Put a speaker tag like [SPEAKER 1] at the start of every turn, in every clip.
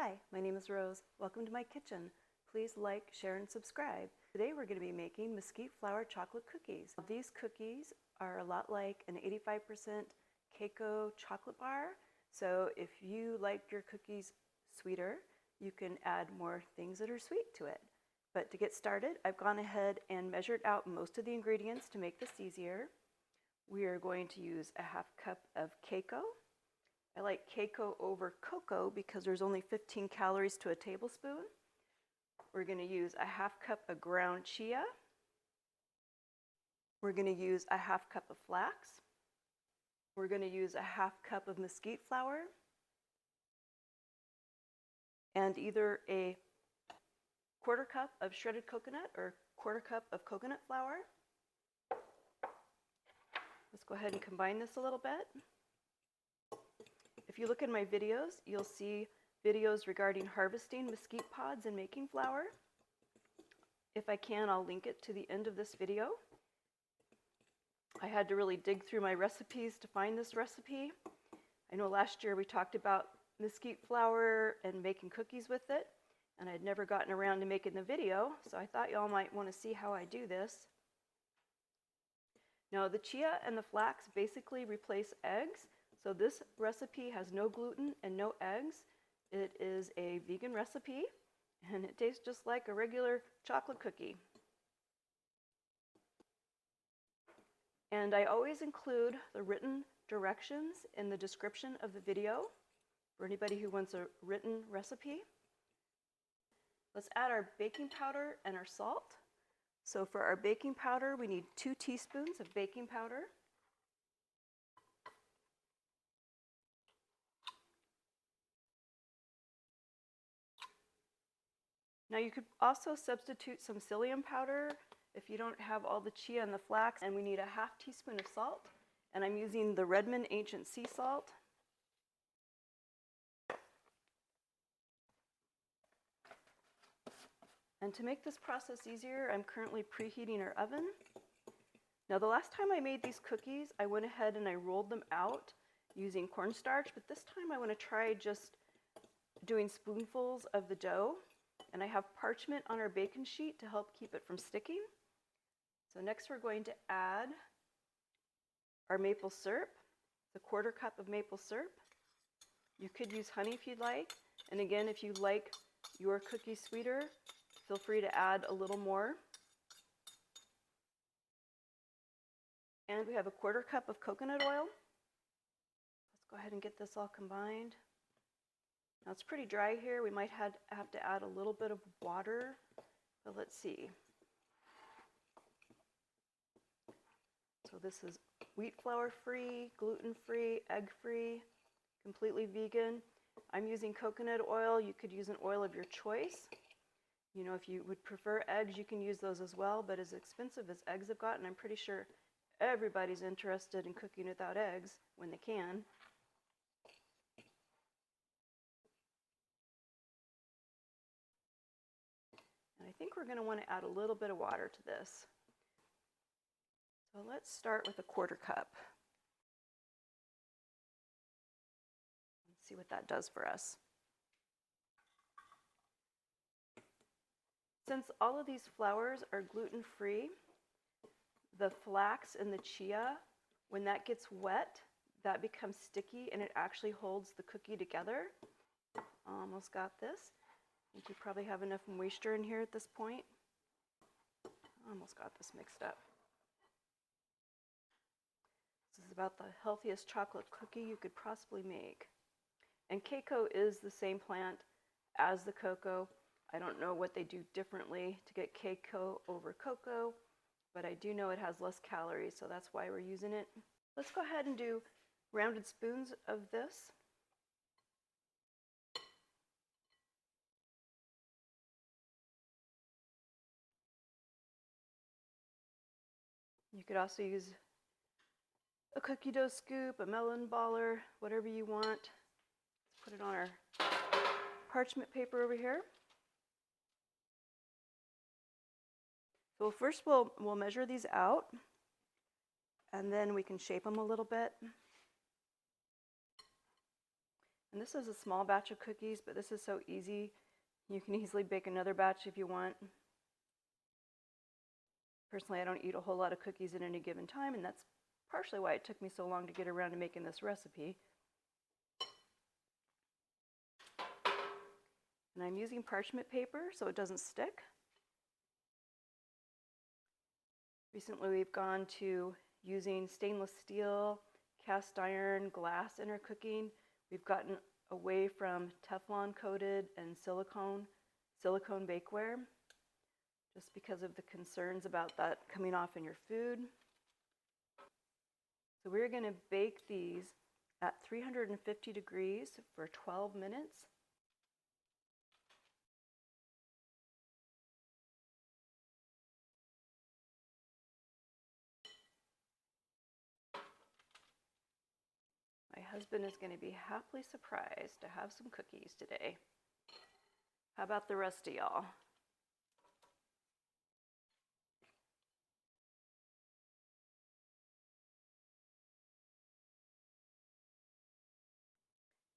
[SPEAKER 1] Hi, my name is Rose. Welcome to my kitchen. Please like, share, and subscribe. Today we're going to be making mesquite flour chocolate cookies. These cookies are a lot like an 85% Cacoa chocolate bar. So if you like your cookies sweeter, you can add more things that are sweet to it. But to get started, I've gone ahead and measured out most of the ingredients to make this easier. We are going to use a half cup of Cacoa. I like Cacoa over cocoa because there's only 15 calories to a tablespoon. We're going to use a half cup of ground chia. We're going to use a half cup of flax. We're going to use a half cup of mesquite flour and either a quarter cup of shredded coconut or quarter cup of coconut flour. Let's go ahead and combine this a little bit. If you look in my videos, you'll see videos regarding harvesting mesquite pods and making flour. If I can, I'll link it to the end of this video. I had to really dig through my recipes to find this recipe. I know last year we talked about mesquite flour and making cookies with it, and I'd never gotten around to making the video, so I thought y'all might want to see how I do this. Now, the chia and the flax basically replace eggs. So this recipe has no gluten and no eggs. It is a vegan recipe, and it tastes just like a regular chocolate cookie. And I always include the written directions in the description of the video for anybody who wants a written recipe. Let's add our baking powder and our salt. So for our baking powder, we need 2 teaspoons of baking powder. Now you could also substitute some psyllium powder if you don't have all the chia and the flax, and we need a half teaspoon of salt, and I'm using the Redmond Ancient Sea Salt. And to make this process easier, I'm currently preheating our oven. Now the last time I made these cookies, I went ahead and I rolled them out using cornstarch, but this time I want to try just doing spoonfuls of the dough. And I have parchment on our baking sheet to help keep it from sticking. So next we're going to add our maple syrup, the quarter cup of maple syrup. You could use honey if you'd like. And again, if you like your cookie sweeter, feel free to add a little more. And we have a quarter cup of coconut oil. Let's go ahead and get this all combined. Now it's pretty dry here. We might have to add a little bit of water, but let's see. So this is wheat flour free, gluten free, egg free, completely vegan. I'm using coconut oil. You could use an oil of your choice. You know, if you would prefer eggs, you can use those as well, but as expensive as eggs have gotten, I'm pretty sure everybody's interested in cooking without eggs when they can. I think we're going to want to add a little bit of water to this. So let's start with a quarter cup. Let's see what that does for us. Since all of these flours are gluten-free, the flax and the chia, when that gets wet, that becomes sticky and it actually holds the cookie together. Almost got this. I think you probably have enough moisture in here at this point. Almost got this mixed up. This is about the healthiest chocolate cookie you could possibly make. And Cacoa is the same plant as the cocoa. I don't know what they do differently to get Cacoa over cocoa, but I do know it has less calories, so that's why we're using it. Let's go ahead and do rounded spoons of this. You could also use a cookie dough scoop, a melon baller, whatever you want. Let's put it on our parchment paper over here. So first we'll measure these out, and then we can shape them a little bit. And this is a small batch of cookies, but this is so easy. You can easily bake another batch if you want. Personally, I don't eat a whole lot of cookies at any given time, and that's partially why it took me so long to get around to making this recipe. And I'm using parchment paper so it doesn't stick. Recently, we've gone to using stainless steel, cast iron, glass in our cooking. We've gotten away from Teflon coated and silicone bakeware, just because of the concerns about that coming off in your food. So we're going to bake these at 350 degrees for 12 minutes. My husband is going to be happily surprised to have some cookies today. How about the rest of y'all?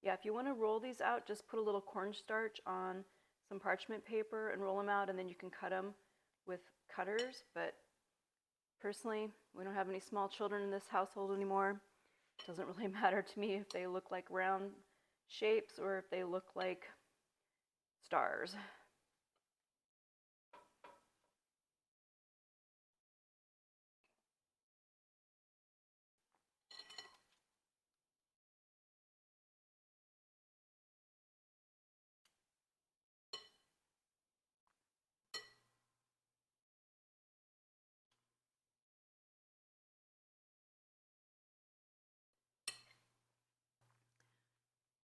[SPEAKER 1] Yeah, if you want to roll these out, just put a little cornstarch on some parchment paper and roll them out, and then you can cut them with cutters. But personally, we don't have any small children in this household anymore. It doesn't really matter to me if they look like round shapes or if they look like stars.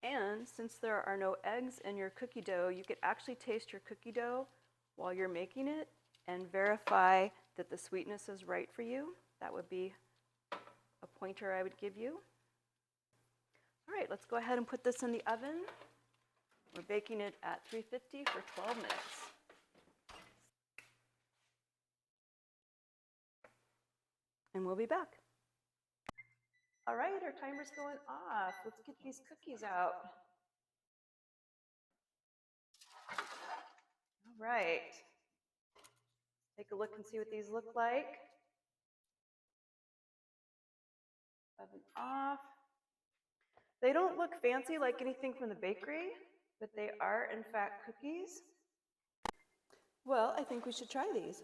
[SPEAKER 1] And since there are no eggs in your cookie dough, you could actually taste your cookie dough while you're making it and verify that the sweetness is right for you. That would be a pointer I would give you. All right, let's go ahead and put this in the oven. We're baking it at 350 for 12 minutes. And we'll be back. All right, our timer's going off. Let's get these cookies out. All right. Take a look and see what these look like. Oven off. They don't look fancy like anything from the bakery, but they are in fact cookies. Well, I think we should try these.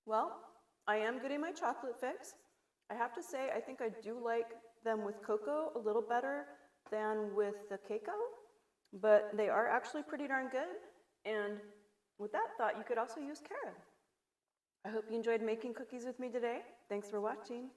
[SPEAKER 1] Well, I am getting my chocolate fix. I have to say, I think I do like them with cocoa a little better than with the Cacoa, but they are actually pretty darn good. And with that thought, you could also use Carob. I hope you enjoyed making cookies with me today. Thanks for watching.